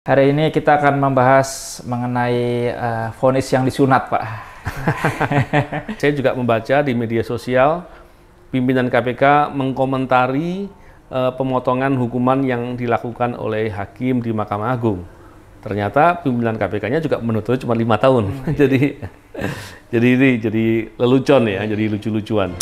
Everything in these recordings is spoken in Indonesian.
Hari ini kita akan membahas mengenai vonis yang disunat, Pak. Saya juga membaca di media sosial, pimpinan KPK mengkomentari pemotongan hukuman yang dilakukan oleh hakim di Mahkamah Agung. Ternyata pimpinan KPK-nya juga menuntut cuma 5 tahun. jadi lelucon ya, jadi lucu-lucuan.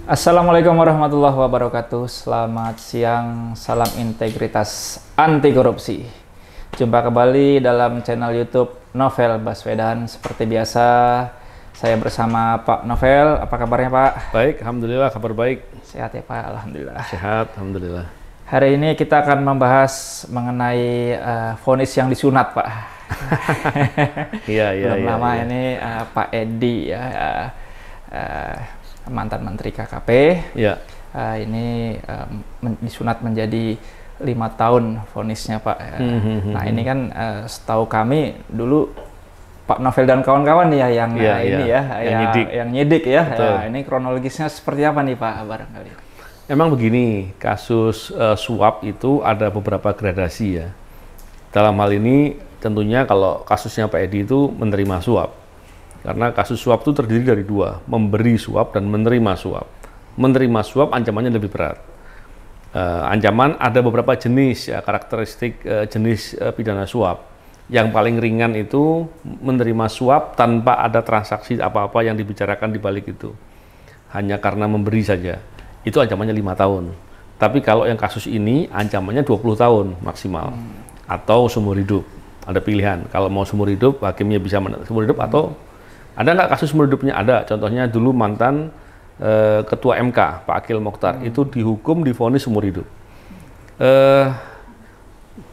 Assalamualaikum warahmatullahi wabarakatuh. Selamat siang, salam integritas anti korupsi. Jumpa kembali dalam channel YouTube Novel Baswedan. Seperti biasa, saya bersama Pak Novel. Apa kabarnya, Pak? Baik, alhamdulillah, kabar baik. Sehat ya, Pak? Alhamdulillah. Sehat, alhamdulillah. Hari ini kita akan membahas mengenai vonis yang disunat, Pak. Iya. Belum lama ini Pak Edi ya. Mantan Menteri KKP, ya. Ini disunat menjadi 5 tahun vonisnya, Pak. Nah ini kan setahu kami dulu Pak Novel dan kawan-kawan ya yang yang nyidik ya. Ini kronologisnya seperti apa nih, Pak, barangkali? Emang begini, kasus suap itu ada beberapa gradasi ya. Dalam hal ini tentunya kalau kasusnya Pak Edi itu menerima suap. Karena kasus suap itu terdiri dari dua, memberi suap dan menerima suap. Menerima suap ancamannya lebih berat. Ancaman ada beberapa jenis, ya, karakteristik jenis pidana suap. Yang paling ringan itu menerima suap tanpa ada transaksi apa-apa yang dibicarakan di balik itu. Hanya karena memberi saja. Itu ancamannya 5 tahun. Tapi kalau yang kasus ini ancamannya 20 tahun maksimal. Atau seumur hidup. Ada pilihan. Kalau mau seumur hidup, hakimnya bisa seumur hidup atau ada nggak kasus seumur hidupnya? Ada. Contohnya dulu mantan Ketua MK, Pak Akil Mokhtar, itu dihukum divonis seumur hidup.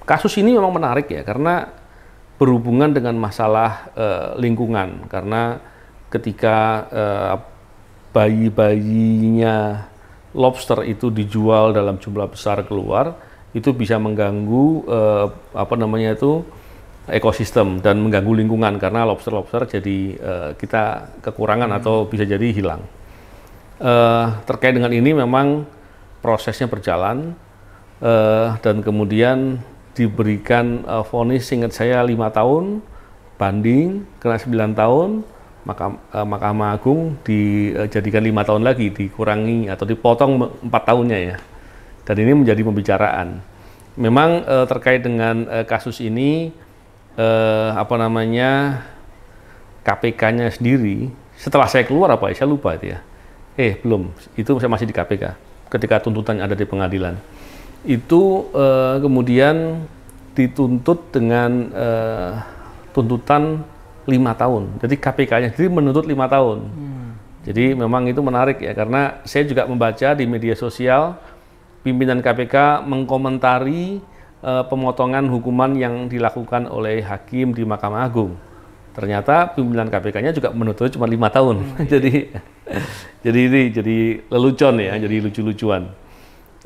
Kasus ini memang menarik ya, karena berhubungan dengan masalah lingkungan. Karena ketika bayi-bayinya lobster itu dijual dalam jumlah besar keluar, itu bisa mengganggu ekosistem dan mengganggu lingkungan karena lobster-lobster jadi kita kekurangan atau bisa jadi hilang. Terkait dengan ini memang prosesnya berjalan dan kemudian diberikan vonis seingat saya 5 tahun, banding kena 9 tahun, maka Mahkamah Agung dijadikan 5 tahun lagi, dikurangi atau dipotong 4 tahunnya ya. Dan ini menjadi pembicaraan. Memang terkait dengan kasus ini KPK-nya sendiri setelah saya keluar saya lupa itu ya. Belum, itu saya masih di KPK ketika tuntutan ada di pengadilan. Itu kemudian dituntut dengan tuntutan 5 tahun. Jadi KPK-nya sendiri menuntut 5 tahun. Jadi memang itu menarik ya, karena saya juga membaca di media sosial pimpinan KPK mengkomentari pemotongan hukuman yang dilakukan oleh hakim di Mahkamah Agung. Ternyata pimpinan KPK-nya juga menuntut cuma 5 tahun. jadi lelucon ya, jadi lucu-lucuan.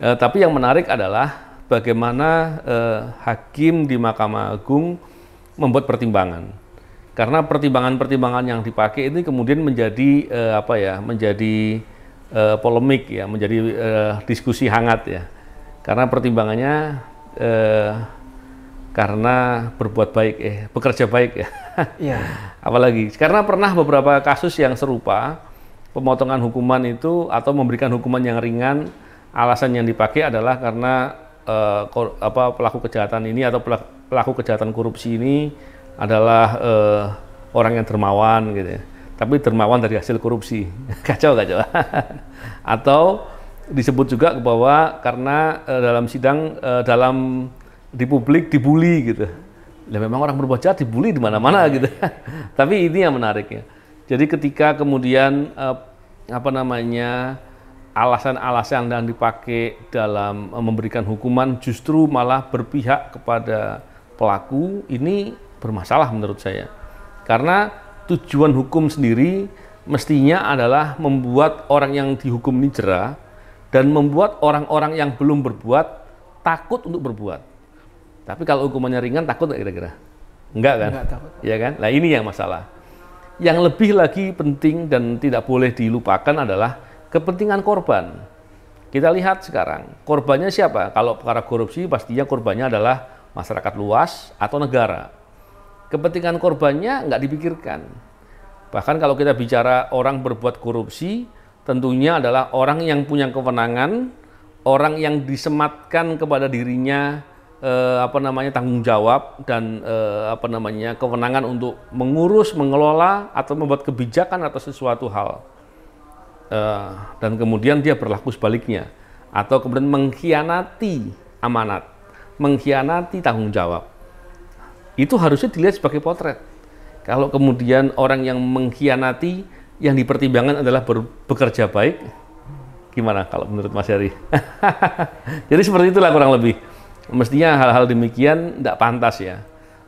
Tapi yang menarik adalah bagaimana hakim di Mahkamah Agung membuat pertimbangan. Karena pertimbangan-pertimbangan yang dipakai ini kemudian menjadi menjadi polemik ya, menjadi diskusi hangat ya. Karena pertimbangannya karena berbuat baik bekerja baik ya. Iya. Apalagi karena pernah beberapa kasus yang serupa, pemotongan hukuman itu atau memberikan hukuman yang ringan, alasan yang dipakai adalah karena pelaku kejahatan ini atau pelaku kejahatan korupsi ini adalah orang yang dermawan gitu ya. Tapi dermawan dari hasil korupsi. Kacau. Atau disebut juga bahwa karena dalam sidang di publik dibully gitu. Ya memang orang berbuat jahat dibully di mana-mana gitu. Tapi ini yang menariknya. Jadi ketika kemudian alasan-alasan yang dipakai dalam memberikan hukuman justru malah berpihak kepada pelaku, ini bermasalah menurut saya. Karena tujuan hukum sendiri mestinya adalah membuat orang yang dihukum ini jera dan membuat orang-orang yang belum berbuat takut untuk berbuat. Tapi kalau hukumannya ringan, takut nggak kira-kira? Enggak kan? Enggak takut. Ya kan? Nah ini yang masalah. yang lebih lagi penting dan tidak boleh dilupakan adalah kepentingan korban. Kita lihat sekarang, korbannya siapa? Kalau perkara korupsi, pastinya korbannya adalah masyarakat luas atau negara. Kepentingan korbannya nggak dipikirkan. Bahkan kalau kita bicara orang berbuat korupsi, tentunya adalah orang yang punya kewenangan, orang yang disematkan kepada dirinya tanggung jawab dan kewenangan untuk mengurus, mengelola atau membuat kebijakan atas sesuatu hal. Dan kemudian dia berlaku sebaliknya atau kemudian mengkhianati amanat, mengkhianati tanggung jawab. Itu harusnya dilihat sebagai potret. Kalau kemudian orang yang mengkhianati yang dipertimbangkan adalah bekerja baik, gimana kalau menurut Mas Heri? Jadi seperti itulah kurang lebih. Mestinya hal-hal demikian tidak pantas ya,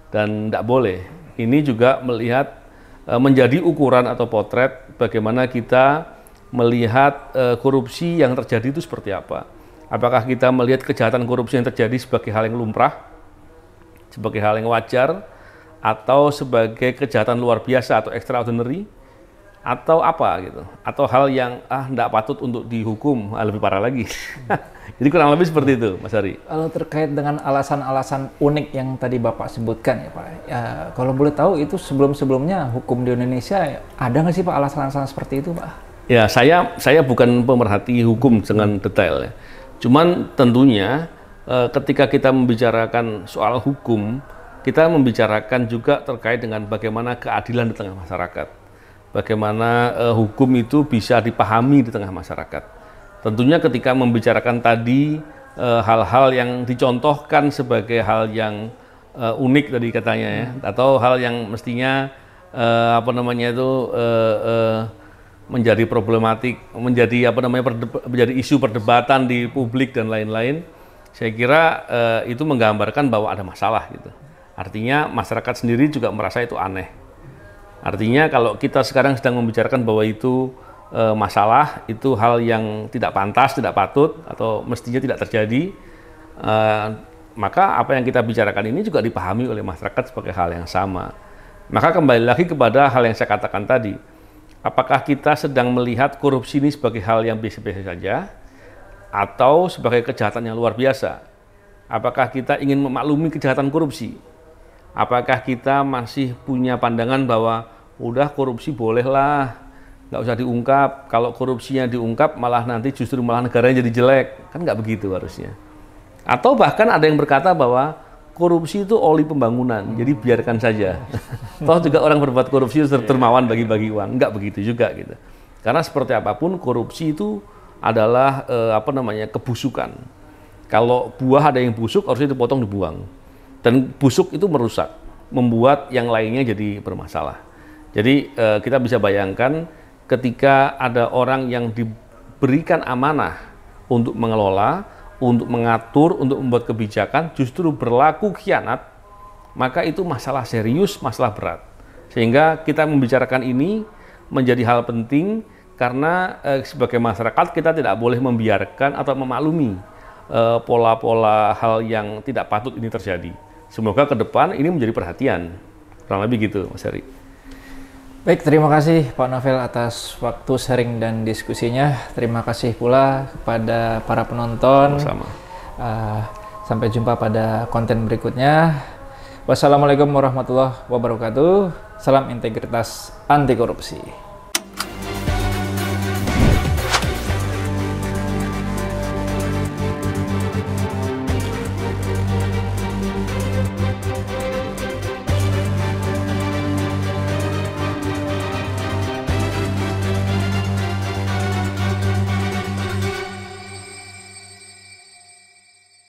dan tidak boleh. Ini juga melihat menjadi ukuran atau potret bagaimana kita melihat korupsi yang terjadi itu seperti apa. Apakah kita melihat kejahatan korupsi yang terjadi sebagai hal yang lumrah, sebagai hal yang wajar, atau sebagai kejahatan luar biasa atau extraordinary, atau apa gitu, atau hal yang tidak patut untuk dihukum, lebih parah lagi. Jadi kurang lebih seperti itu, Mas Hari. Kalau terkait dengan alasan-alasan unik yang tadi Bapak sebutkan ya Pak, ya, kalau boleh tahu itu sebelum-sebelumnya hukum di Indonesia ada nggak sih Pak alasan-alasan seperti itu Pak? Ya, saya bukan pemerhati hukum dengan detail ya. Cuman tentunya ketika kita membicarakan soal hukum, kita membicarakan juga terkait dengan bagaimana keadilan di tengah masyarakat. Bagaimana hukum itu bisa dipahami di tengah masyarakat. Tentunya ketika membicarakan tadi hal-hal yang dicontohkan sebagai hal yang unik tadi katanya ya, atau hal yang mestinya menjadi problematik, menjadi isu perdebatan di publik dan lain-lain. Saya kira itu menggambarkan bahwa ada masalah gitu. Artinya masyarakat sendiri juga merasa itu aneh. Artinya kalau kita sekarang sedang membicarakan bahwa itu masalah, itu hal yang tidak pantas, tidak patut, atau mestinya tidak terjadi, maka apa yang kita bicarakan ini juga dipahami oleh masyarakat sebagai hal yang sama. Maka kembali lagi kepada hal yang saya katakan tadi, apakah kita sedang melihat korupsi ini sebagai hal yang biasa-biasa saja, atau sebagai kejahatan yang luar biasa? Apakah kita ingin memaklumi kejahatan korupsi? Apakah kita masih punya pandangan bahwa udah korupsi bolehlah, nggak usah diungkap, kalau korupsinya diungkap malah nanti justru malah negaranya jadi jelek, kan nggak begitu harusnya. Atau bahkan ada yang berkata bahwa korupsi itu oli pembangunan, jadi biarkan saja. Toh juga orang berbuat korupsi termawan bagi-bagi uang, nggak begitu juga gitu. Karena seperti apapun korupsi itu adalah kebusukan. Kalau buah ada yang busuk harusnya dipotong dibuang, dan busuk itu merusak, membuat yang lainnya jadi bermasalah. Jadi kita bisa bayangkan ketika ada orang yang diberikan amanah untuk mengelola, untuk mengatur, untuk membuat kebijakan, justru berlaku khianat, maka itu masalah serius, masalah berat. Sehingga kita membicarakan ini menjadi hal penting karena sebagai masyarakat kita tidak boleh membiarkan atau memaklumi pola-pola hal yang tidak patut ini terjadi. Semoga ke depan ini menjadi perhatian. Kurang lebih gitu, Mas Heri. Baik, terima kasih Pak Novel atas waktu sharing dan diskusinya. Terima kasih pula kepada para penonton. Sama. Sampai jumpa pada konten berikutnya. Wassalamualaikum warahmatullahi wabarakatuh. Salam integritas anti korupsi.